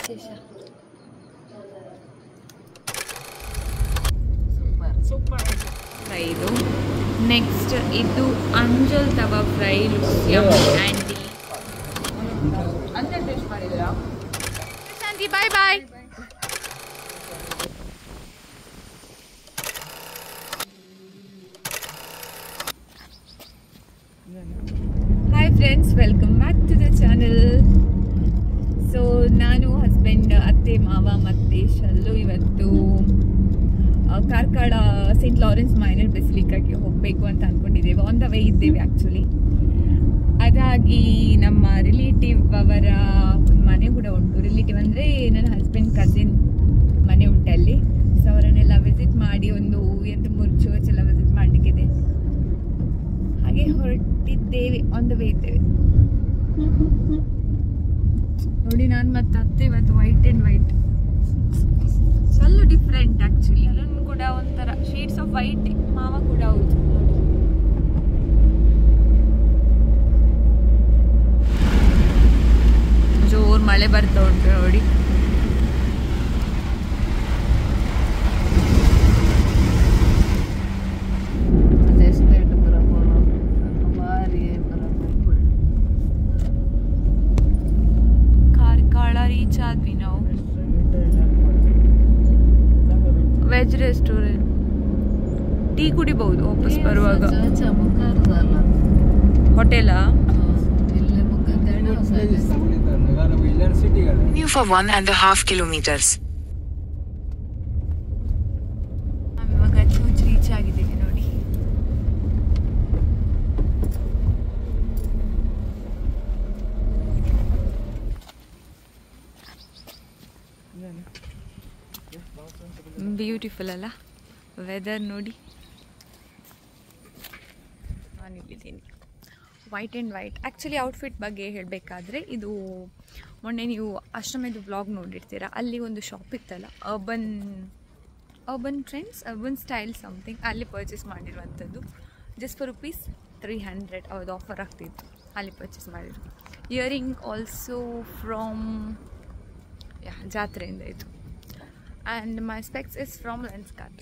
ವಿಶೇಷ? Super fry ಇದು. Next ಇದು ಅಂಜಲ್ ತವಾ ಫ್ರೈ ಯಮ್ಮಿ ಆಂಟಿ. ಅಂಜಲ್ ಟೇಸ್ಟ್ ಮಾಡಿದ್ದೀರಾ? Aunty bye bye. Hi friends, welcome back to the channel. So ನಾನು ಹಸ್ಬೆಂಡ್, ಅತ್ತೆ, ಮಾವ ಮತ್ತು ಶಲ್ಲು ಇವತ್ತು ಕಾರ್ಕಳ ಸೇಂಟ್ ಲಾರೆನ್ಸ್ ಮೈನರ್ ಬೆಸಿಲಿಕಾಗೆ ಹೋಗಬೇಕು ಅಂತ ಅಂದ್ಕೊಂಡಿದ್ದೇವೆ. ಆನ್ ದ ವೇ ಇದ್ದೇವೆ ಆ್ಯಕ್ಚುಲಿ. ಅದಾಗಿ ನಮ್ಮ ರಿಲೇಟಿವ್ ಅವರ ಮನೆ ಕೂಡ ಉಂಟು. ರಿಲೇಟಿವ್ ಅಂದರೆ ನನ್ನ ಹಸ್ಬೆಂಡ್ ಕಸಿನ್ ಮನೆ ಉಂಟಲ್ಲಿ. ಸೊ ಅವರನ್ನೆಲ್ಲ ವಿಸಿಟ್ ಮಾಡಿ ಒಂದು 2-3 ಚರ್ಚ್ ಎಲ್ಲ ವಿಸಿಟ್ ಮಾಡಲಿಕ್ಕಿದೆ. ಹಾಗೆ ಹೊರಟಿದ್ದೇವೆ, ಆನ್ ದ ವೇ ಇದ್ದೇವೆ. ನೋಡಿ, ನಾನು ಮತ್ತು ಅತ್ತೆ ಇವತ್ತು ವೈಟ್ ಆ್ಯಂಡ್ ವೈಟ್, ಸ್ವಲ್ಪ ಡಿಫ್ರೆಂಟ್ ಆ್ಯಕ್ಚುಲಿ. ಅಲ್ಲೂ ಕೂಡ ಒಂಥರ ಶೇಡ್ಸ್ ಆಫ್ ವೈಟ್. ಮಾವ ಕೂಡ ಹೌದು. ಜೋರು ಮಳೆ ಬರ್ತಾ ಉಂಟು ನೋಡಿ. ಕಾರ್ಕಳ ರೀಚ್ ಆದ್ವಿ ನಾವು. ವೆಜ್ ರೆಸ್ಟೋರೆಂಟ್, ಟೀ ಕುಡಿಬಹುದು ವಾಪಸ್ ಬರುವಾಗ. ಹೋಟೆಲಾ? Continue for 1.5 kilometers. ನಾವಿವಾಗ ಚೂಚ್ ರೀಚ್ ಆಗಿದ್ದೀವಿ ನೋಡಿ. ಬ್ಯೂಟಿಫುಲ್ ಅಲ್ಲ ವೆದರ್ ನೋಡಿ. ನಾನಿಲ್ಲಿದ್ದೀನಿ white and white. Actually outfit ಬಗ್ಗೆ ಹೇಳಬೇಕಾದ್ರೆ, ಇದು ಮೊನ್ನೆ ನೀವು ಆಶ್ರಮದ ವ್ಲಾಗ್ ನೋಡಿರ್ತೀರ, ಅಲ್ಲಿ ಒಂದು ಶಾಪ್ ಇತ್ತಲ್ಲ, urban trends, urban style something, ಅಲ್ಲಿ ಪರ್ಚೇಸ್ ಮಾಡಿರುವಂಥದ್ದು. ಜಸ್ಟ್ ಫಾರ್ ₹300 ಅವ್ರದ್ದು ಆಫರ್ ಆಗ್ತಿತ್ತು, ಅಲ್ಲಿ ಪರ್ಚೇಸ್ ಮಾಡಿದ್ರು. ಇಯರಿಂಗ್ ಆಲ್ಸೋ ಫ್ರಮ್ ಜಾತ್ರೆಯಿಂದ ಇದು. And my specs is from Lenskart.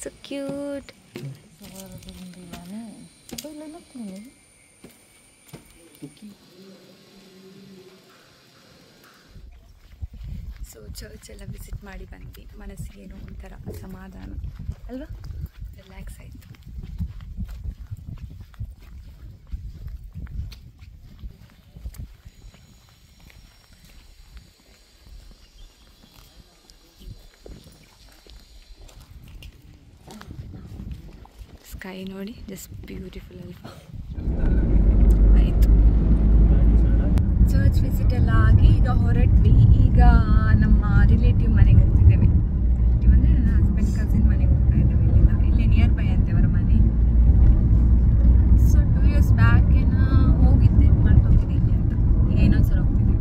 So cute. So church ಎಲ್ಲ ವಿಸಿಟ್ ಮಾಡಿ ಬಂದ್ವಿ. ಮನಸ್ಸಿಗೇನೋ ಒಂಥರ ಸಮಾಧಾನ ಅಲ್ವಾ, ರಿಲ್ಯಾಕ್ಸ್ ಆಯಿತು. ಸ್ಕೈ ನೋಡಿ, ಜಸ್ಟ್ ಬ್ಯೂಟಿಫುಲ್ ಅಲ್ವಾ. ಆಯಿತು, ಚರ್ಚ್ ವಿಸಿಟ್ ಎಲ್ಲ ಆಗಿ ಈಗ ಹೊರಟ್ವಿ. ಈಗ ನಮ್ಮ ರಿಲೇಟಿವ್ ಮನೆಗೆ ಹೋಗ್ತಿದ್ದೇವೆ. ರಿಲೇಟಿವ್ ಅಂದರೆ ನನ್ನ ಹಸ್ಬೆಂಡ್ ಕಸಿನ್ ಮನೆಗೆ ಹೋಗ್ತಾ ಇದ್ದೇವೆ. ಇಲ್ಲೇ ನಿಯರ್ ಬೈ ಅಂತೆ ಅವರ ಮನೆ. ಸೊ 2 years ಬ್ಯಾಕ್ ಏನೋ ಹೋಗಿದ್ದೆ, ಮರ್ತೋಗಿದೆ ಇಲ್ಲಿ ಅಂತ. ಈಗ ಇನ್ನೊಂದ್ಸಲ ಹೋಗ್ತಿದ್ದೇವೆ.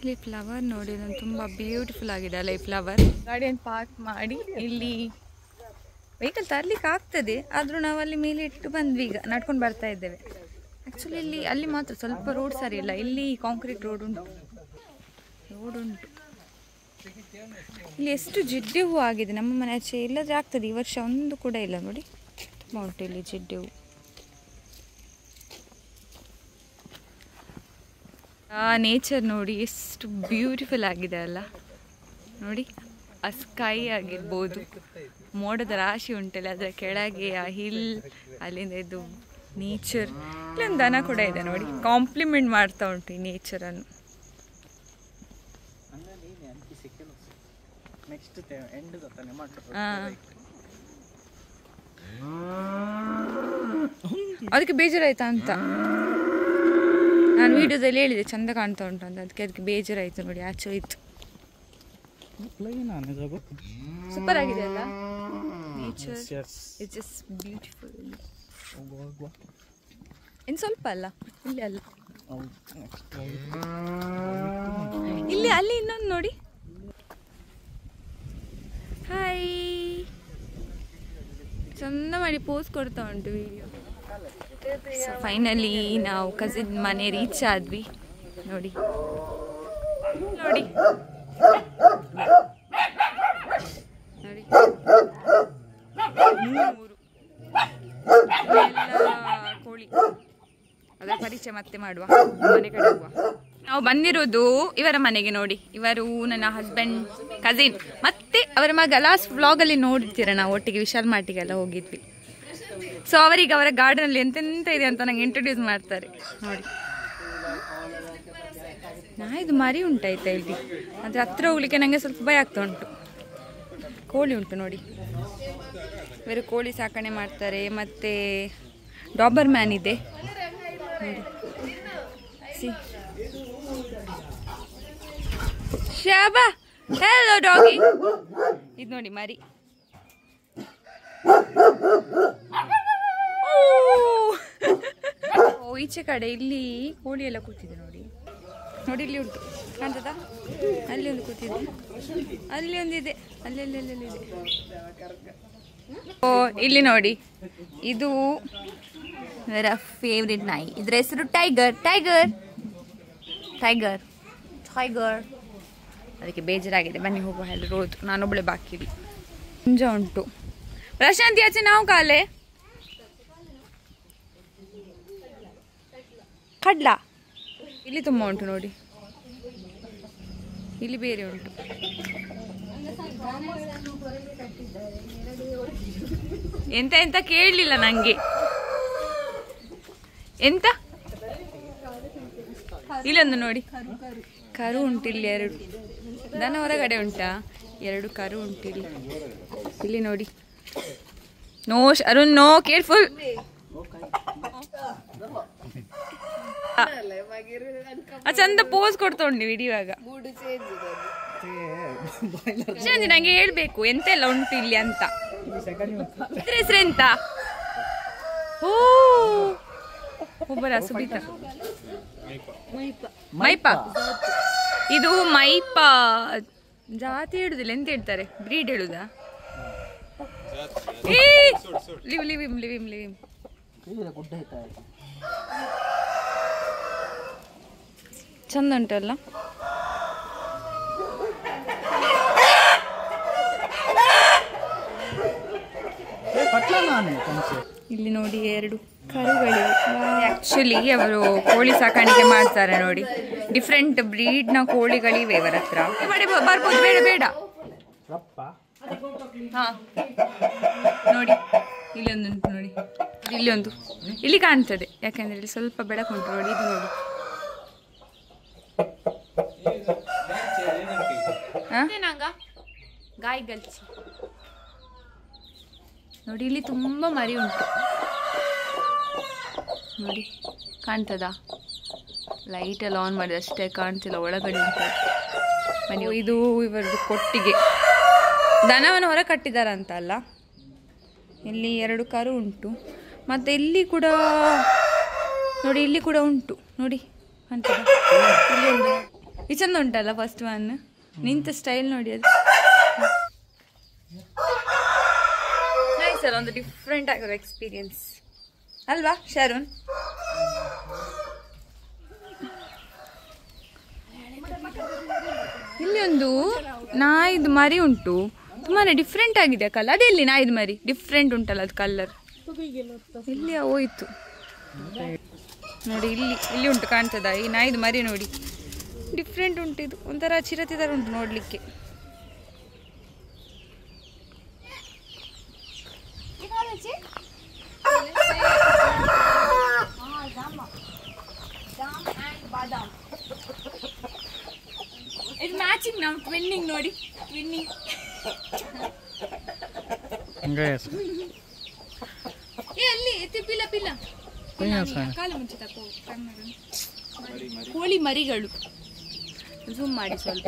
ಇಲ್ಲಿ ಫ್ಲವರ್ ನೋಡಿ, ನಾನು ತುಂಬ ಬ್ಯೂಟಿಫುಲ್ ಆಗಿದೆ ಅಲ್ಲ ಈ ಫ್ಲವರ್. ಗಾಡಿಯನ್ನು ಪಾರ್ಕ್ ಮಾಡಿ ಇಲ್ಲಿ ವೆಹಿಕಲ್ ತರಲಿಕ್ಕೆ ಆಗ್ತದೆ, ಆದರೂ ನಾವು ಅಲ್ಲಿ ಮೇಲೆ ಇಟ್ಟು ಬಂದ್ವಿ. ಈಗ ನಡ್ಕೊಂಡು ಬರ್ತಾ ಇದ್ದೇವೆ. ಆ್ಯಕ್ಚುಲಿ ಅಲ್ಲಿ ಮಾತ್ರ ಸ್ವಲ್ಪ ರೋಡ್ ಸರಿ ಇಲ್ಲ. ಇಲ್ಲಿ ಕಾಂಕ್ರೀಟ್ ರೋಡ್ ಉಂಟು. ಇಲ್ಲಿ ಎಷ್ಟು ಜಿಡ್ಡೆ ಹೂ ಆಗಿದೆ. ನಮ್ಮ ಮನೆ ಆಚೆ ಇಲ್ಲದ್ರೆ ಆಗ್ತದೆ, ಈ ವರ್ಷ ಒಂದು ಕೂಡ ಇಲ್ಲ ನೋಡಿ. ತುಂಬ ಉಂಟು ಇಲ್ಲಿ ಜಿಡ್ಡೆ ಹೂ. ನೇಚರ್ ನೋಡಿ ಎಷ್ಟು ಬ್ಯೂಟಿಫುಲ್ ಆಗಿದೆ ಅಲ್ಲ ನೋಡಿ. ಆ ಸ್ಕೈ ಆಗಿರ್ಬೋದು, ಮೋಡದ ರಾಶಿ ಉಂಟಲ್ಲ, ಅದರ ಕೆಳಗೆ ಆ ಹಿಲ್, ಅಲ್ಲಿಂದ ಇದು ನೇಚರ್. ಇಲ್ಲೊಂದು ದನ ಕೂಡ ಇದೆ ನೋಡಿ, ಕಾಂಪ್ಲಿಮೆಂಟ್ ಮಾಡ್ತಾ ಉಂಟು ಈ ನೇಚರನ್ನು. ಅದಕ್ಕೆ ಬೇಜಾರಾಯ್ತಾ ಅಂತ ನಾನು ವಿಡಿಯೋದಲ್ಲಿ ಹೇಳಿದೆ ಚಂದ ಕಾಣ್ತಾ ಉಂಟು ಅಂತ, ಅದಕ್ಕೆ ಬೇಜಾರಾಯ್ತು ನೋಡಿ, ಆಚೆ ಹೋಯ್ತು. ಸೂಪರ್ ಆಗಿದೆ ಅಲ್ಲ ನೇಚರ್, ಇಟ್ಸ್ ಜಸ್ಟ್ ಬ್ಯೂಟಿಫುಲ್. ಇನ್ನು ಸ್ವಲ್ಪ ಅಲ್ಲ, ಇಲ್ಲಿ ಅಲ್ಲ, ಇಲ್ಲಿ ಅಲ್ಲಿ ಇನ್ನೊಂದು ನೋಡಿ. ಹಾಯ್, ಚಂದ ಮಾಡಿ ಪೋಸ್ ಕೊಡ್ತಾ ಉಂಟು ವಿಡಿಯೋ. ಸೊ ಫೈನಲಿ ನಾವು ಕಸಿನ್ ಮನೆ ರೀಚ್ ಆದ್ವಿ. ನೋಡಿ ನೋಡಿ ನೋಡಿ, ಕೋಳಿ, ಅದರ ಪರಿಚಯ ಮತ್ತೆ ಮಾಡುವ, ಮನೆ ಕಡೆ ಹೋಗುವ. ನಾವು ಬಂದಿರೋದು ಇವರ ಮನೆಗೆ. ನೋಡಿ, ಇವರು ನನ್ನ ಹಸ್ಬೆಂಡ್, ಕಸಿನ್, ಮತ್ತೆ ಅವರ ಮಗ. ಲಾಸ್ಟ್ ವ್ಲಾಗಲ್ಲಿ ನೋಡಿರ್ತೀರ, ನಾವು ಒಟ್ಟಿಗೆ ವಿಶಾಲ್ ಮಾರ್ಟಿಗೆಲ್ಲ ಹೋಗಿದ್ವಿ. ಸೊ ಅವರಿಗೆ ಅವರ ಗಾರ್ಡನಲ್ಲಿ ಎಂತೆಂತ ಇದೆ ಅಂತ ನಂಗೆ ಇಂಟ್ರೊಡ್ಯೂಸ್ ಮಾಡ್ತಾರೆ. ನೋಡಿ, ಇದು ಮರಿ ಉಂಟಾಯ್ತಾ ಇಲ್ಲಿ, ಅದ್ರ ಹತ್ರ ಹೋಗ್ಲಿಕ್ಕೆ ನನಗೆ ಸ್ವಲ್ಪ ಭಯ ಆಗ್ತಾ ಉಂಟು. ಕೋಳಿ ಉಂಟು ನೋಡಿ, ಇವರು ಕೋಳಿ ಸಾಕಣೆ ಮಾಡ್ತಾರೆ. ಮತ್ತೆ ಡಾಬರ್ ಮ್ಯಾನ್ ಇದೆ ನೋಡಿ, ಶಾಬಾ, ಹೆಲೋ ಡಾಗಿ. ಇದು ನೋಡಿ ಮರಿ. ಓ, ಈಚೆ ಕಡೆ ಇಲ್ಲಿ ಕೋಳಿ ಎಲ್ಲ ಕೂತಿದೆ ನೋಡಿ. ನೋಡಿ ಇಲ್ಲಿ ಉಂಟು, ಕಾಣ್ತದ? ಅಲ್ಲಿ ಒಂದು ಕೂತಿದೆ, ಅಲ್ಲಿ ಒಂದಿದೆ, ಅಲ್ಲೆಲ್ಲೆಲ್ಲಿದೆ. ಓ, ಇಲ್ಲಿ ನೋಡಿ, ಇದು ಇವರ ಫೇವ್ರೆಟ್ ನಾಯಿ. ಇದ್ರ ಹೆಸರು ಟೈಗರ್. Tiger tiger tiger. ಅದಕ್ಕೆ ಬೇಜಾರಾಗಿದೆ, ಬನ್ನಿ ಹೋಗುವ ಎಲ್ಲರೂ. ಹೋದ್ರು, ನಾನೊಬ್ಬಳೆ ಬಾಕಿ ಇಲ್ಲಿ. ಮುಂಜ ಉಂಟು. ಪ್ರಶಾಂತಿ ಆಚೆ ನಾವು ಕಾಲೆ ಕಡ್ಲ. ಇಲ್ಲಿ ತುಂಬ ಉಂಟು ನೋಡಿ, ಇಲ್ಲಿ ಬೇರೆ ಉಂಟು. ಎಂತ ಎಂತ ಕೇಳಲಿಲ್ಲ ನಂಗೆ. ಎಂತ ಇಲ್ಲೊಂದು ನೋಡಿ, ಕರು ಉಂಟು ಇಲ್ಲಿ. 2 ದನ ಹೊರಗಡೆ ಉಂಟಾ, 2 ಕರು ಉಂಟು ಇಲ್ಲಿ. ಇಲ್ಲಿ ನೋಡಿ. No Arun, no, careful. ಚಂದ ಪೋಸ್ ಕೊಡ್ತಾ ಉಂಟು ವಿಡಿಯೋವಾಗ. ನಂಗೆ ಹೇಳ್ಬೇಕು ಎಂತೆಲ್ಲ ಉಂಟು ಇಲ್ಲಿ ಅಂತ. ಇದ್ರ ಹೆಸರೆಂತ? ಓ, ಒಬ್ಬರ ಸುಬಿತ ಮೈಪ. ಇದು ಮೈಪ ಜಾತಿ ಹೇಳುದಿಲ್ಲ, ಎಂತ ಹೇಳ್ತಾರೆ, ಬ್ರೀಡ್ ಹೇಳುದಾ? ಲಿವ್ ಲಿವಿಮ್ ಲಿವಿಮ್ ಲಿವಿಮ್. ಚಂದ ಉಂಟಲ್ಲ. ಇಲ್ಲಿ ನೋಡಿ 2 ಕರುಗಳಿವೆ. ಆಕ್ಚುಲಿ ಅವರು ಕೋಳಿ ಸಾಕಾಣಿಕೆ ಮಾಡ್ತಾರೆ ನೋಡಿ. ಡಿಫ್ರೆಂಟ್ ಬ್ರೀಡ್ ನ ಕೋಳಿಗಳಿವೆ ಇವರ ಹತ್ರ. ಬರ್ಬೋದು, ಬೇಡ ಬೇಡ. ಹಾ ನೋಡಿ, ಇಲ್ಲೊಂದು ಉಂಟು ನೋಡಿ, ಇಲ್ಲೊಂದು ಇಲ್ಲಿ ಕಾಣ್ತದೆ, ಯಾಕಂದ್ರೆ ಇಲ್ಲಿ ಸ್ವಲ್ಪ ಬೆಳಕುಂಟು ನೋಡಿ. ಇದು ನೋಡಿ, ಗಾಯಿ ಗಲ್ಚಿ ನೋಡಿ. ಇಲ್ಲಿ ತುಂಬಾ ಮರಿ ಉಂಟು ನೋಡಿ, ಕಾಣ್ತದ? ಲೈಟ್ ಎಲ್ಲ ಆನ್ ಮಾಡಿದೆ ಅಷ್ಟೇ, ಕಾಣ್ತಿಲ್ಲ, ಒಳಗಡೆ ಉಂಟು ಮನೆ. ಇದು ಇವರದ್ದು ಕೊಟ್ಟಿಗೆ, ದನವನ್ನು ಹೊರ ಕಟ್ಟಿದಾರಂತ ಅಲ್ಲ. ಇಲ್ಲಿ 2 ಕರು ಉಂಟು, ಮತ್ತೆ ಇಲ್ಲಿ ಕೂಡ ನೋಡಿ, ಇಲ್ಲಿ ಕೂಡ ಉಂಟು ನೋಡಿ, ಕಾಣ್ತದ? ಇಲ್ಲಿ ಒಂದು ಈ ಚಂದ ಉಂಟಲ್ಲ, ಫಸ್ಟ್ ಒನ್ ನಿಂತ ಸ್ಟೈಲ್ ನೋಡಿ, ಅದು ನೈಸ್ ಅಲ್ಲ, ಒಂದು ಡಿಫ್ರೆಂಟ್ ಆಗಿರೋ ಎಕ್ಸ್ಪೀರಿಯನ್ಸ್ ಅಲ್ವಾ ಶರುಣ್? ಇಲ್ಲಿ ಒಂದು ನಾಯಿದು ಮರಿ ಉಂಟು, ತುಂಬಾನೇ ಡಿಫ್ರೆಂಟ್ ಆಗಿದೆ ಕಲರ್. ಅದೆಲ್ಲಿ ನಾಯಿದು ಮರಿ ಡಿಫ್ರೆಂಟ್ ಉಂಟಲ್ಲ, ಅದು ಕಲರ್ ಇಲ್ಲಿ ಹೋಯ್ತು ನೋಡಿ. ಇಲ್ಲಿ ಉಂಟು, ಕಾಣ್ತದ? ಈ ನಾಯಿದು ಮರಿ ನೋಡಿ, ಡಿಫ್ರೆಂಟ್ ಉಂಟು. ಇದು ಒಂಥರ ಚಿರತೆ ತರ ಉಂಟು ನೋಡ್ಲಿಕ್ಕೆ. It's matching now, twinning ನೋಡಿ, twinning. Yes. ಅಲ್ಲಿ ಪಿಲ್ಲ ಪಿಲ್ಲ ಕಾಲು ಮುಂಚೆ ತಗೋ ಕೋಳಿ ಮರಿಗಳು ಝೂಮ್ ಮಾಡಿ ಸ್ವಲ್ಪ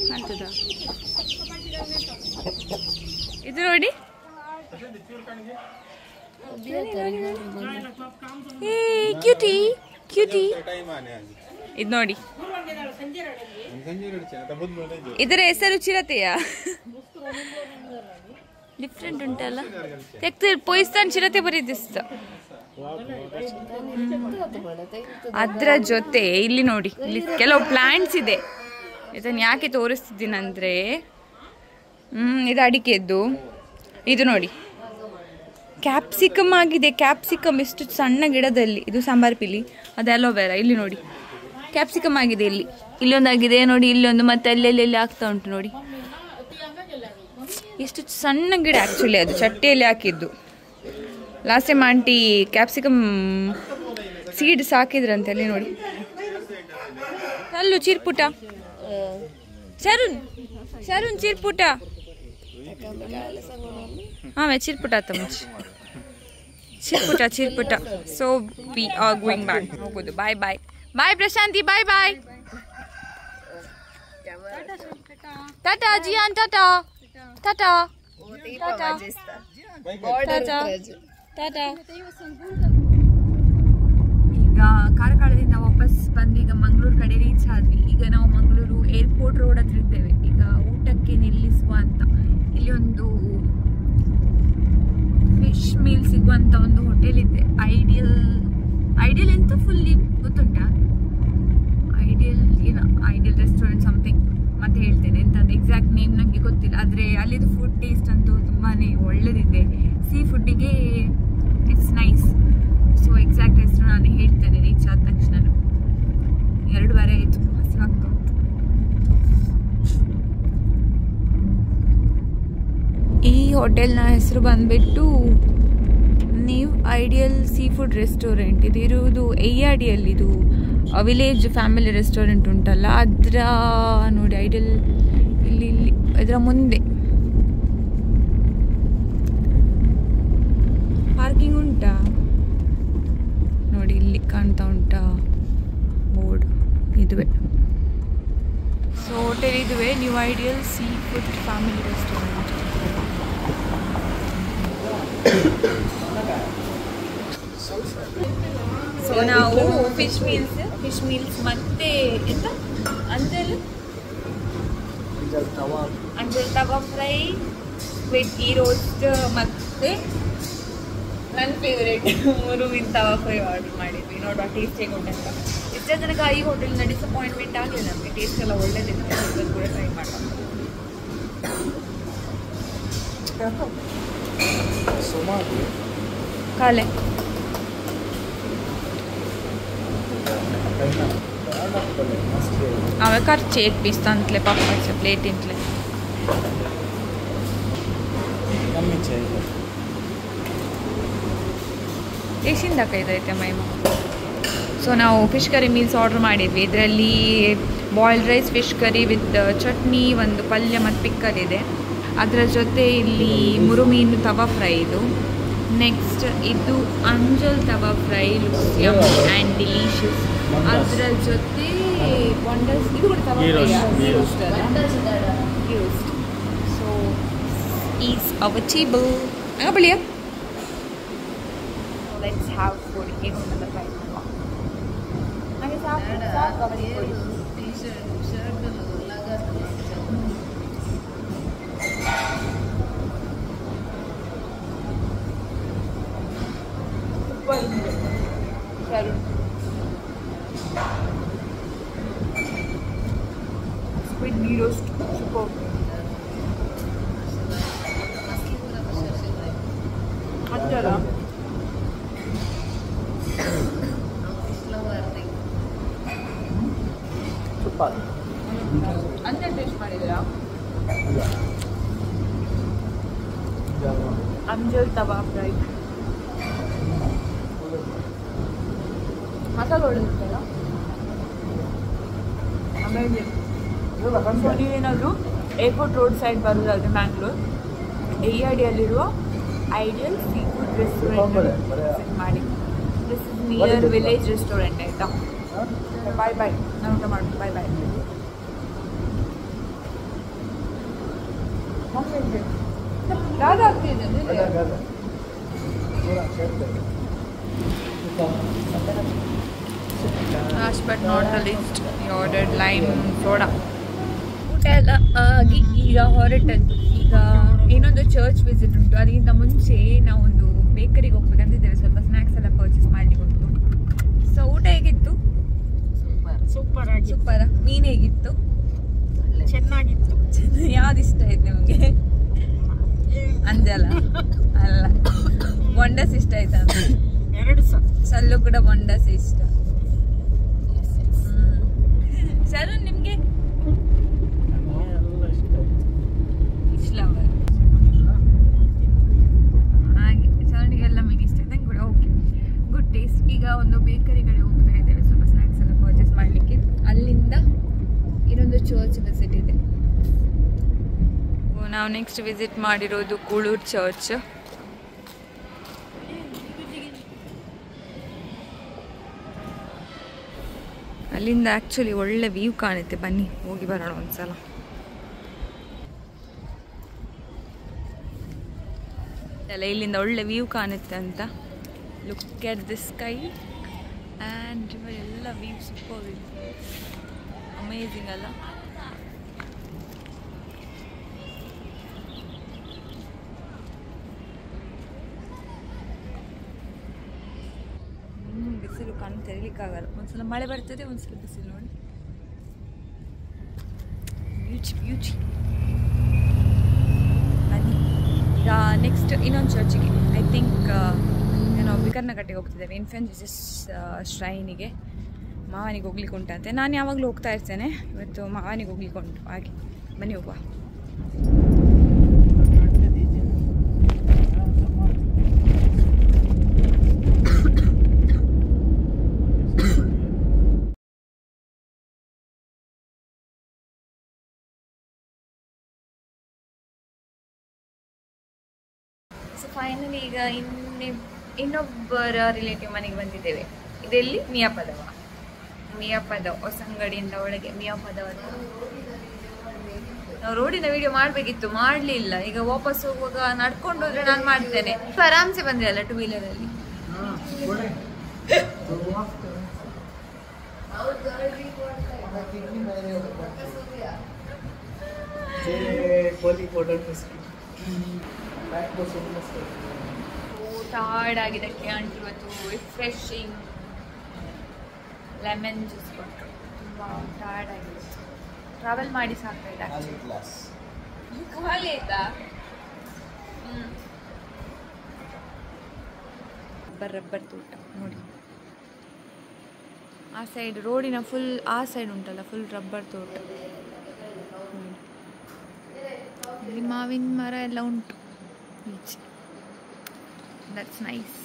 ಕಾಣ್ತದ ಇದು ನೋಡಿ ಕ್ಯೂಟಿ ಕ್ಯೂಟಿ ಇದು ನೋಡಿ ಇದರ ಹೆಸರು ಚಿರತೆಯ ಡಿಫ್ರೆಂಟ್ ಉಂಟಲ್ಲ ಪೊಯ್ಸ್ತಾನ್ ಚಿರತೆ ಬರೀದಿಸ್ತ ಅದ್ರ ಜೊತೆ ಇಲ್ಲಿ ನೋಡಿ ಇಲ್ಲಿ ಕೆಲವು ಪ್ಲಾಂಟ್ಸ್ ಇದೆ ಇದನ್ನ ಯಾಕೆ ತೋರಿಸ್ತಿದ್ದೀನಂದ್ರೆ ಇದು ಅಡಿಕೆದ್ದು ಇದು ನೋಡಿ ಕ್ಯಾಪ್ಸಿಕಮ್ ಆಗಿದೆ ಕ್ಯಾಪ್ಸಿಕಮ್ ಎಷ್ಟು ಸಣ್ಣ ಗಿಡದಲ್ಲಿ ಇದು ಸಾಂಬಾರ್ ಪಿಲಿ ಅದು ಅಲೋವೆರಾ ಇಲ್ಲಿ ನೋಡಿ ಕ್ಯಾಪ್ಸಿಕಮ್ ಆಗಿದೆ ಇಲ್ಲಿ ಇಲ್ಲೊಂದಾಗಿದೆ ನೋಡಿ ಇಲ್ಲೊಂದು ಮತ್ತೆ ಅಲ್ಲೆಲ್ಲಿ ಆಗ್ತಾ ಉಂಟು ನೋಡಿ ಎಷ್ಟು ಸಣ್ಣ ಗಿಡ ಆ್ಯಕ್ಚುಲಿ ಅದು ಚಟ್ಟೆಯಲ್ಲಿ ಹಾಕಿದ್ದು last time aunty capsicum seeds ಹಾಕಿದ್ರಂತೆ ಅಲ್ಲಿ ನೋಡಿ ಅಲ್ಲೂ ಚಿರ್ಪುಟ ಶರುಣ್ ಶರುಣ್ ಚಿರ್ಪುಟ ಆಮೇಲೆ ಚಿರ್ಪುಟ ಆತ ಮುಂಚೆ ಚಿರ್ಪುಟ so we are going back ಹೋಗೋದು ಬಾಯ್ ಬಾಯ್ ಬಾಯ್ ಪ್ರಶಾಂತಿ ಬಾಯ್ ಬಾಯ್ ಟಾಟಾ ಜಿಯಾನ್ ಟಾಟಾ ಟಾಟಾ ಟಾಟಾ ಟಾಟಾ ಟಾಟಾ ಈಗ ಕಾರ್ಕಳದಿಂದ ವಾಪಸ್ ಬಂದು ಈಗ ಮಂಗಳೂರು ಕಡೆ ರೀಚ್ ಆದ್ವಿ ಈಗ ನಾವು ಮಂಗಳೂರು ಏರ್ಪೋರ್ಟ್ ರೋಡ್ ಹತ್ರ ಇದ್ದೇವೆ ಈಗ ಊಟಕ್ಕೆ ನಿಲ್ಲಿಸುವ ಅಂತ ಇಲ್ಲಿ ಒಂದು ಫಿಶ್ ಮೀಲ್ ಸಿಗುವಂತ ಒಂದು ಹೋಟೆಲ್ ಇದೆ ಐಡಿಯಲ್ ಎಂತ ಫುಲ್ಲಿ ಗೊತ್ತುಂಟಾ ಐಡಿಯಲ್ ರೆಸ್ಟೋರೆಂಟ್ ಸಮಥಿಂಗ್ ಮತ್ತೆ ಹೇಳ್ತೇನೆ ಎಂತಂದ್ರೆ ಎಕ್ಸಾಕ್ಟ್ ನೇಮ್ ನನಗೆ ಗೊತ್ತಿಲ್ಲ ಆದರೆ ಅಲ್ಲಿದು ಫುಡ್ ಟೇಸ್ಟ್ ಅಂತೂ ತುಂಬಾ ಒಳ್ಳೆದಿದೆ ಸೀ ಫುಡ್ಡಿಗೆ ಇಟ್ಸ್ ನೈಸ್ ಸೊ ಎಕ್ಸಾಕ್ಟ್ ಹೆಸರು ನಾನು ಹೇಳ್ತೇನೆ ರೀಚ್ ಆದ ತಕ್ಷಣ 2 ಆಯಿತು ಹಸಿವಾಗ್ತಾ ಉಂಟು ಈ ಹೋಟೆಲ್ನ ಹೆಸರು ಬಂದ್ಬಿಟ್ಟು ನೀವು ಐಡಿಯಲ್ ಸೀ ಫುಡ್ ರೆಸ್ಟೋರೆಂಟ್ ಇದು ಇರುವುದು ಎಯ್ಯಾಡಿಯಲ್ಲಿ ಇದು ವಿಲೇಜ್ ಫ್ಯಾಮಿಲಿ ರೆಸ್ಟೋರೆಂಟ್ ಉಂಟಲ್ಲ ಅದರ ನೋಡಿ ಐಡಿಯಲ್ ಇಲ್ಲಿ ಇದರ ಮುಂದೆ ಪಾರ್ಕಿಂಗ್ ಉಂಟಾ ನೋಡಿ ಇಲ್ಲಿ ಕಾಣ್ತಾ ಉಂಟಾ ಬೋರ್ಡ್ ಇದುವೆ ಸೊ ಹೋಟೆಲ್ ಇದುವೆ new ideal sea food family restaurant so ನಾವು ಫಿಶ್ ಮೀಲ್ಸ್ ಮತ್ತೆ ಎಂತ anjal tawa fry with ghee roast ಮತ್ತೆ ನನ್ನ ಫೇವರೇಟ್ ಮುರುವಿನ ತವಾ ಫ್ರೈ ಆರ್ಡರ್ ಮಾಡಿದ್ವಿ ನೋಡುವ ಟೇಸ್ಟ್ ಹೇಗುಂಟಂತ ಇಷ್ಟೇ ತನಕ ಈ ಹೋಟೆಲ್ನ ಡಿಸಪಾಯಿಂಟ್ಮೆಂಟ್ ಆಗಲಿಲ್ಲ ನಮಗೆ ಟೇಸ್ಟ್ ಎಲ್ಲ ಒಳ್ಳೇದಿದೆ ಅದನ್ನು ಕೂಡ ಟ್ರೈ ಮಾಡೋಣ ಕಾಲೆ अवे खर्च एक पीस तंतले पापड़चे प्लेट इंतले एशिंद कईदೈತೆ ಮೈಮ ಸೊ ನಾವು ಫಿಶ್ ಕರಿ ಮೀಲ್ಸ್ ಆರ್ಡರ್ ಮಾಡಿದ್ವಿ ಇದರಲ್ಲಿ boiled rice fish curry with chutney ಒಂದು ಪಲ್ಯ ಮತ್ತು ಪಿಕ್ಕಲ್ ಇದೆ ಅದರ ಜೊತೆ ಇಲ್ಲಿ ಮುರುಮೀನು ತವಾ ಫ್ರೈ ಇದು ನೆಕ್ಸ್ಟ್ ಇದು ಅಂಜಲ್ tawa fry looks yum and delicious ಅದರ ಜೊತೆ ವಂಡರ್ಸ್ ಇದು ಕೂಡ tawa fry so is our table ಬಳಿಯ ಲೆಟ್ಸ್ ಹ್ಯಾವ್ ಫುಡ್ ಹೇಗುಂಟಂತ ಟ್ರೈ ಮಾಡುವ ಹಾಗೆ squid ghee roast super anjal anjal taste ಮಾಡಿದ್ದೀರಾ ಅಂಜಲ್ ತವಾ ಫ್ರೈ ಮಸಾಲೆ ಒಳ್ಳೆದಿರ್ತಲ್ಲ ಆಮೇಲೆ ನೀವೇನಾದರೂ ಏರ್ಪೋರ್ಟ್ ರೋಡ್ ಸೈಡ್ ಬರೋದಾದರೆ ಮ್ಯಾಂಗ್ಳೂರ್ ಎಯ್ಯಾಡಿಯಲ್ಲಿರುವ ideal sea food restaurant visit ಮಾಡಿ this is near village restaurant ಆಯಿತಾ. ಬಾಯ್ ಬಾಯ್, ನಾನು ಊಟ ಮಾಡಿ ಬಾಯ್ ಬಾಯ್. ಯಾವ್ದಾಗ್ತಿದೆ last but not the least ordered lime soda. ಊಟ ಎಲ್ಲ ಆಗಿ ಈಗ ಹೊರಟದ್ದು. ಈಗ ಇನ್ನೊಂದು ಚರ್ಚ್ ವಿಸಿಟ್ ಉಂಟು. ಅದಕ್ಕಿಂತ ಮುಂಚೆ ನಾವೊಂದು ಬೇಕರಿಗೆ ಹೋಗ್ಬೇಕಂತಿದ್ದೇವೆ, ಸ್ವಲ್ಪ ಸ್ನ್ಯಾಕ್ಸ್ ಎಲ್ಲ ಪರ್ಚೇಸ್ ಮಾಡಲಿಕ್ಕೆ ಉಂಟು. ಸೊ ಊಟ ಹೇಗಿತ್ತು? ಸೂಪರ್. ಮೀನು ಹೇಗಿತ್ತು? ಚೆನ್ನಾಗಿತ್ತು. ಯಾವ್ದು ಇಷ್ಟ ಆಯ್ತು ನಿಮಗೆ? ಅಂಜಲ ಅಲ್ಲ, ಬೊಂಡಸ್ ಇಷ್ಟ ಆಯ್ತಾ? ಎರಡು ಸಲ್ಲು ಕೂಡ ಬೊಂಡಸ್ ಇಷ್ಟ. ಸರ್ ನಿಮ್ಗೆ ಇಸ್ಲಾಮರ್ ಹಾಗೆ ಸರಣಿಗೆಲ್ಲ ಮೀನು ಇಷ್ಟ ಆಯ್ತು. ನಂಗೆ ಕೂಡ ಓಕೆ, ಗುಡ್ ಟೇಸ್ಟ್. ಈಗ ಒಂದು ಬೇಕರಿ ಕಡೆ ಹೋಗ್ತಾ ಇದ್ದೇವೆ ಸ್ವಲ್ಪ ಸ್ನ್ಯಾಕ್ಸ್ ಎಲ್ಲ ಪರ್ಚೇಸ್ ಮಾಡಲಿಕ್ಕೆ. ಅಲ್ಲಿಂದ ಇನ್ನೊಂದು ಚರ್ಚ್ ವಿಸಿಟ್ ಇದೆ. ನಾವು ನೆಕ್ಸ್ಟ್ ವಿಸಿಟ್ ಮಾಡಿರೋದು ಕೂಳೂರು ಚರ್ಚ್. ಅಲ್ಲಿಂದ ಆ್ಯಕ್ಚುಲಿ ಒಳ್ಳೆ ವ್ಯೂ ಕಾಣುತ್ತೆ. ಬನ್ನಿ ಹೋಗಿ ಬರೋಣ ಒಂದ್ಸಲ. ಅಲ್ಲ ಇಲ್ಲಿಂದ ಒಳ್ಳೆ ವ್ಯೂ ಕಾಣುತ್ತೆ ಅಂತ. Look at the sky and ಎಲ್ಲ ವ್ಯೂ ಸೂಪರ್ ಇದೆ, ಅಮೇಝಿಂಗ್ ಅಲ್ಲ? ಬಿಸಿಲು ಕಣ್ಣು ತೆರಲಿಕ್ಕಾಗಲ್ಲ. ಒಂದ್ಸಲ ಮಳೆ ಬರ್ತದೆ, ಒಂದ್ಸಲ ಬಿಸಿಲು. ನೋಡಿ ಬ್ಯೂಟಿ. ಬನ್ನಿ ಈಗ ನೆಕ್ಸ್ಟ್ ಇನ್ನೊಂದು ಚರ್ಚಿಗೆ, ಐ ಥಿಂಕ್ ನಾವು ವಿಕರ್ನಕಟ್ಟೆಗೆ ಹೋಗ್ತಿದ್ದೇವೆ. ಇನ್ಫ್ಯಾನ್ ಜೀಸಸ್ ಶ್ರೈನಿಗೆ. ಮಾವನಿಗೆ ಹೋಗ್ಲಿಕ್ಕೆ ಉಂಟಂತೆ. ನಾನು ಯಾವಾಗಲೂ ಹೋಗ್ತಾ ಇರ್ತೇನೆ, ಇವತ್ತು ಮಾವನಿಗೆ ಹೋಗ್ಲಿಕ್ಕೆ ಉಂಟು. ಹಾಗೆ ಬನ್ನಿ ಹೋಗುವ. ಸೊ ಫೈನಲಿ ಈಗ ಇನ್ನೊಬ್ಬರ ರಿಲೇಟಿವ್ ಮನೆಗೆ ಬಂದಿದ್ದೇವೆ. ಇದೆಲ್ಲಿ ಮಿಯಾಪದ ಹೊಸಂಗಡಿಯಿಂದ ಒಳಗೆ ಮಿಯಾಪದವ. ನಾವು ರೋಡಿನ ವಿಡಿಯೋ ಮಾಡಬೇಕಿತ್ತು, ಮಾಡಲಿಲ್ಲ. ಈಗ ವಾಪಸ್ ಹೋಗುವಾಗ ನಡ್ಕೊಂಡು ಹೋದ್ರೆ ನಾನು ಮಾಡ್ತೇನೆ. ಆರಾಮ್ಸೆ ಬಂದ್ರೆ ಅಲ್ಲ ಟೂ ವೀಲರಲ್ಲಿ. ಟಯರ್ಡ್ ಆಗಿದ್ದಕ್ಕೆ ಆಂಟಿ ಇವತ್ತು ರಿಫ್ರೆಶಿಂಗ್ ಲೆಮನ್ ಜ್ಯೂಸ್ ಕೊಟ್ಟರು. ತುಂಬ ಟಯರ್ಡ್ ಆಗಿದೆ, ಟ್ರಾವೆಲ್ ಮಾಡಿ ಸಾಕಾಯ್ತು. ಖಾಲಿ ಆಯ್ತಾ? ರಬ್ಬರ್ ತೋಟ ನೋಡಿ, ಆ ಸೈಡ್ ರೋಡಿನ ಫುಲ್ ಆ ಸೈಡ್ ಉಂಟಲ್ಲ, ಫುಲ್ ರಬ್ಬರ್ ತೋಟ. ಇಲ್ಲಿ ಮಾವಿನ ಮರ ಎಲ್ಲ ಉಂಟು ಈಚೆ. That's nice.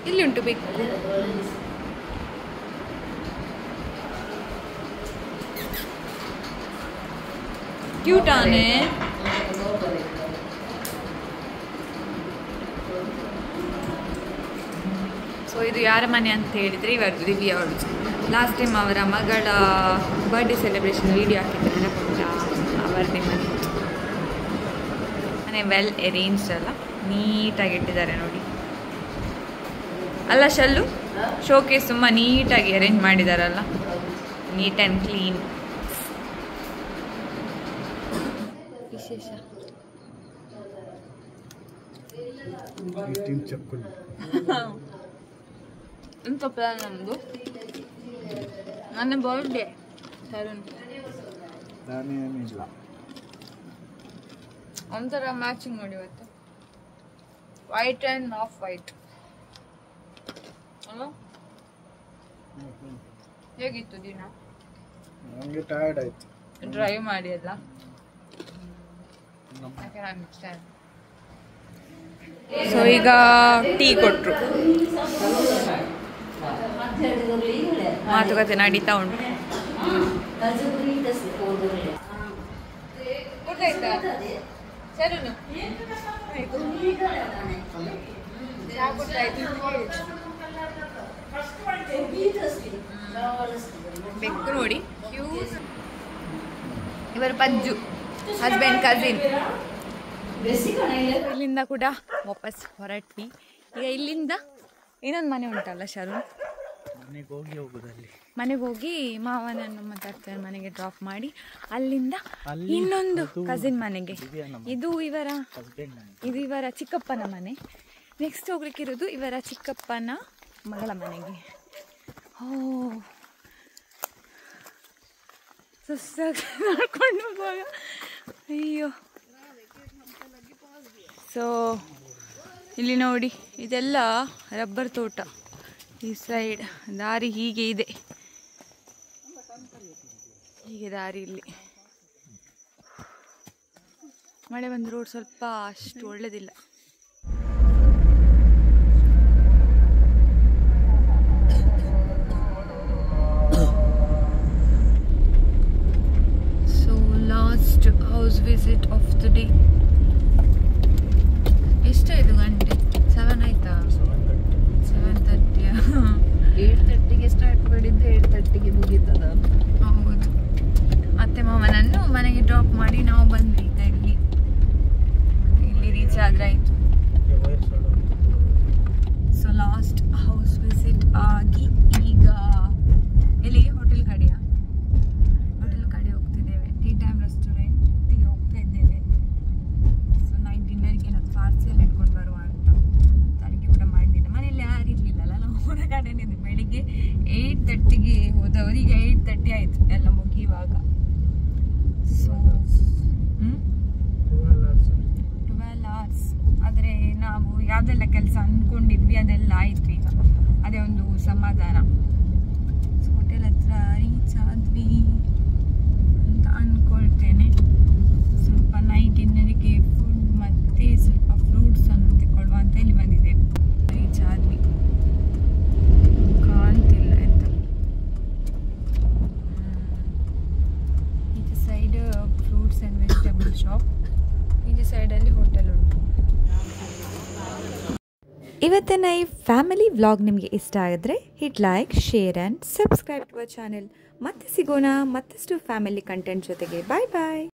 ಇಲ್ಲಿ ಉಂಟು ಬೇಕು. ಕ್ಯೂಟಾನೆ. ಸೊ ಇದು ಯಾರ ಮನೆ ಅಂತ ಹೇಳಿದರೆ ಇವರದು, ದಿವ್ಯ ಅವರದು. ಲಾಸ್ಟ್ ಟೈಮ್ ಅವರ ಮಗಳ ಬರ್ಡೇ ಸೆಲೆಬ್ರೇಷನ್ ವಿಡಿಯೋ ಹಾಕಿದ್ದಾರೆ ಪುಟ್ಟ. ಅವರದೇ ಮನೆ. ಮನೆ ವೆಲ್ ಅರೇಂಜ್ಡ್ ಅಲ್ಲ, ನೀಟಾಗಿ ಇಟ್ಟಿದ್ದಾರೆ ನೋಡಿ. ಅಲ್ಲ ಶಲ್ಲು, ಶೋಕೇಸ್ ತುಂಬ ನೀಟಾಗಿ ಅರೇಂಜ್ ಮಾಡಿದಾರಲ್ಲ, ನೀಟ್ ಆ್ಯಂಡ್ ಕ್ಲೀನ್. ವಿಶೇಷ ಎಂತ ಪ್ಲಾನ್ ನಮ್ಮದು? ನನ್ನ ಬರ್ಡೇ ತರುಣ್ ಒಂಥರ ಮ್ಯಾಚಿಂಗ್ ನೋಡಿ ಇವತ್ತು, ವೈಟ್ ಆ್ಯಂಡ್ ಆಫ್ ವೈಟ್. ಹೇಗಿತ್ತು ದಿನ? ನನಗೆ ಟಯರ್ಡ್ ಆಯ್ತು ಡ್ರೈವ್ ಮಾಡಿ ಅಲ್ಲ. ಸೊ ಈಗ ಟೀ ಕೊಟ್ರು, ಮಾತುಕತೆ ನಡೀತಾ ಉಂಟು. ಬೆಕ್ಕು ನೋಡಿ, ಇವರು ಪಜ್ಜು, ಹಸ್ಬೆಂಡ್ ಕಸಿನ್. ಇಲ್ಲಿಂದ ಕೂಡ ವಾಪಸ್ ಹೊರಟ್ವಿ. ಈಗ ಇಲ್ಲಿಂದ ಇನ್ನೊಂದು ಮನೆ ಉಂಟಲ್ಲ ಶರು, ಮನೆಗೆ ಹೋಗಿ ಮಾವನನ್ನು ಮತ್ತೆ ಅರ್ಥನ ಮನೆಗೆ ಡ್ರಾಪ್ ಮಾಡಿ ಅಲ್ಲಿಂದ ಇನ್ನೊಂದು ಕಸಿನ್ ಮನೆಗೆ. ಇದು ಇವರ ಚಿಕ್ಕಪ್ಪನ ಮನೆ. ನೆಕ್ಸ್ಟ್ ಹೋಗ್ಲಿಕ್ಕಿರೋದು ಇವರ ಚಿಕ್ಕಪ್ಪನ ಮಗಳ ಮನೆಗೆ. ಓ ಸುಸ್ತಾಗಿ ನೋಡ್ಕೊಂಡು ಹೋಗುವಾಗ ಅಯ್ಯೋ. ಸೊ ಇಲ್ಲಿ ನೋಡಿ, ಇದೆಲ್ಲ ರಬ್ಬರ್ ತೋಟ. ಈ ಸೈಡ್ ದಾರಿ ಹೀಗೆ ಇದೆ, ಹೀಗೆ ದಾರಿ ಇಲ್ಲಿ. ಮಳೆ ಬಂದು ರೋಡ್ ಸ್ವಲ್ಪ ಅಷ್ಟು ಒಳ್ಳೆದಿಲ್ಲ. So last house visit of the day. ಎಷ್ಟಾಯ್ತು ಗಂಟೆ? 7 ಆಯ್ತಾ? 7:30. 8:30ಗೆ ಸ್ಟಾರ್ಟ್ ಮಾಡಿದ್ದು 8:30ಗೆ ಮುಗೀತದ. ಹೌದು. ಮತ್ತೆ ಮಾಮನನ್ನು ಮನೆಗೆ ಡ್ರಾಪ್ ಮಾಡಿ ನಾವು ಬಂದ್ವಿ. ಈಗ ಇಲ್ಲಿ ರೀಚ್ ಆದ್ರಾಯ್ತು. ಸೊ ಲಾಸ್ಟ್ ಹೌಸ್ ವಿಸಿಟ್ ಆಗಿ ಈಗ ಎಲ್ಲಿಗೆ? ಹೋಟೆಲ್ ಕಡೆ ಹೋಗ್ತಿದ್ದೇವೆ. ಟೀ ಟೈಮ್ ರೆಸ್ಟೋರೆಂಟಿಗೆ ಹೋಗ್ತಾ ಇದ್ದೇವೆ. ಸೊ ನೈಟ್ ಡಿನ್ನರ್ಗೆ ನಾವು ಪಾರ್ಸೆಲ್ ಇಟ್ಕೊಂಡು ಬರುವ ಅಂತ. ಅಡುಗೆ ಕೂಡ ಮಾಡಲಿಲ್ಲ, ಮನೆಯಲ್ಲಿ ಯಾರು ಇರಲಿಲ್ಲಲ್ಲ, ನಾವು ಹೊರಗಡೆನೇ ಇದ್ವಿ. ಬೆಳಿಗ್ಗೆ 8:30ಗೆ ಹೋದವರು ಈಗ 8:30 ಆಯಿತು ಎಲ್ಲ ಮುಗಿಯುವಾಗ. So 12 hours. ಆದರೆ ನಾವು ಯಾವುದೆಲ್ಲ ಕೆಲಸ ಅಂದ್ಕೊಂಡಿದ್ವಿ ಅದೆಲ್ಲ ಆಯಿತು. ಈಗ ಅದೇ ಒಂದು ಸಮಾಧಾನ. ಸೊ ಹೋಟೆಲ್ ಹತ್ರ ರೀಚ್ ಆದ್ವಿ ಅಂತ ಅಂದ್ಕೊಳ್ತೇನೆ. ಸ್ವಲ್ಪ ನೈಟ್ ಡಿನ್ನರಿಗೆ ಫುಡ್ ಮತ್ತು ಸ್ವಲ್ಪ ಫ್ರೂಟ್ಸ್ ಅನ್ನು ತಗೊಳ್ಳುವ ಅಂತ ಇಲ್ಲಿ ಬಂದಿದ್ದೇವೆ. ರೀಚ್ ಆದ್ವಿ. ಕಾಣ್ತಿಲ್ಲ ಎಂತ. ಈಚೆ side fruits and vegetable shop, ಈಚೆ ಸೈಡಲ್ಲಿ ಹೋಟೆಲ್ ಉಂಟು. ಇವತ್ತಿನ ಈ ಫ್ಯಾಮಿಲಿ ವ್ಲಾಗ್ ನಿಮಗೆ ಇಷ್ಟ ಆಗಿದ್ರೆ hit like, share and subscribe to our channel. ಮತ್ತೆ ಸಿಗೋಣ ಮತ್ತಷ್ಟು ಫ್ಯಾಮಿಲಿ ಕಂಟೆಂಟ್ ಜೊತೆಗೆ. ಬಾಯ್ ಬಾಯ್.